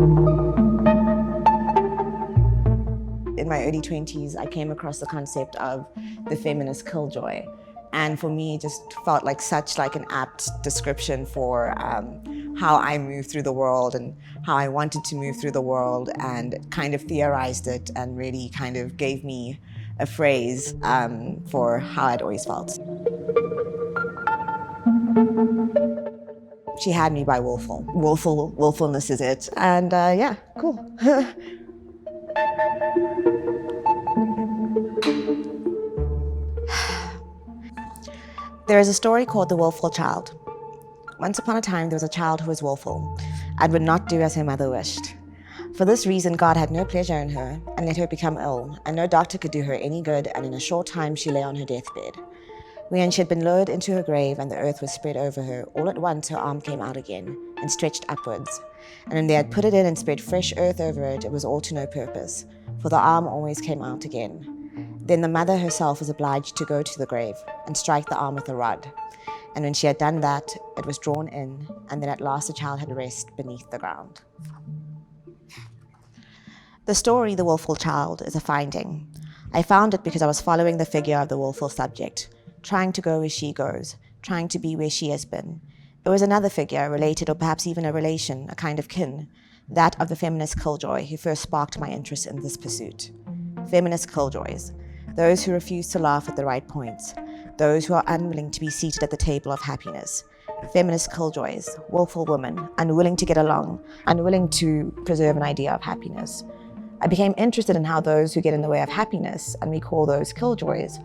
In my early 20s, I came across the concept of the feminist killjoy. And for me, it just felt like such like an apt description for how I move through the world and how I wanted to move through the world, and kind of theorized it and really kind of gave me a phrase for how I'd always felt. She had me by willful. Willfulness is it. And yeah, cool. There is a story called The Willful Child. Once upon a time, there was a child who was willful and would not do as her mother wished. For this reason, God had no pleasure in her and let her become ill, and no doctor could do her any good, and in a short time she lay on her deathbed. When she had been lowered into her grave and the earth was spread over her, all at once her arm came out again and stretched upwards. And when they had put it in and spread fresh earth over it, it was all to no purpose, for the arm always came out again. Then the mother herself was obliged to go to the grave and strike the arm with a rod. And when she had done that, it was drawn in, and then at last the child had rest beneath the ground. The story, The Willful Child, is a finding. I found it because I was following the figure of the willful subject, trying to go where she goes, trying to be where she has been. It was another figure, related or perhaps even a relation, a kind of kin, that of the feminist killjoy who first sparked my interest in this pursuit. Feminist killjoys, those who refuse to laugh at the right points, those who are unwilling to be seated at the table of happiness. Feminist killjoys, willful women, unwilling to get along, unwilling to preserve an idea of happiness. I became interested in how those who get in the way of happiness, and we call those killjoys,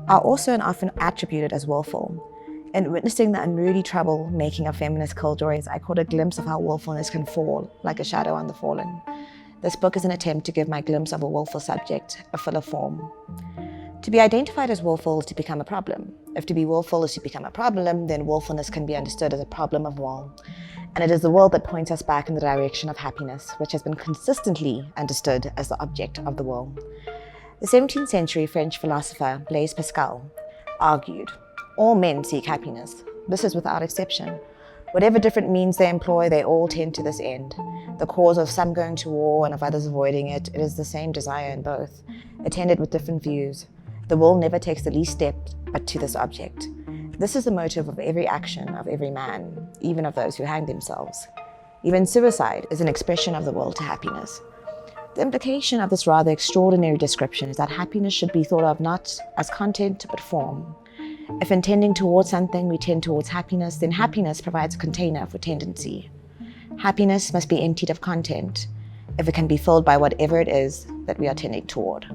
are also and often attributed as willful. In witnessing the unruly trouble-making of feminist killjoys, I caught a glimpse of how willfulness can fall, like a shadow on the fallen. This book is an attempt to give my glimpse of a willful subject a fuller form. To be identified as willful is to become a problem. If to be willful is to become a problem, then willfulness can be understood as a problem of will. And it is the will that points us back in the direction of happiness, which has been consistently understood as the object of the will. The 17th century French philosopher Blaise Pascal argued, all men seek happiness. This is without exception. Whatever different means they employ, they all tend to this end. The cause of some going to war and of others avoiding it, it is the same desire in both, attended with different views. The will never takes the least step but to this object. This is the motive of every action of every man, even of those who hang themselves. Even suicide is an expression of the will to happiness. The implication of this rather extraordinary description is that happiness should be thought of not as content but form. If in tending towards something we tend towards happiness, then happiness provides a container for tendency. Happiness must be emptied of content if it can be filled by whatever it is that we are tending toward.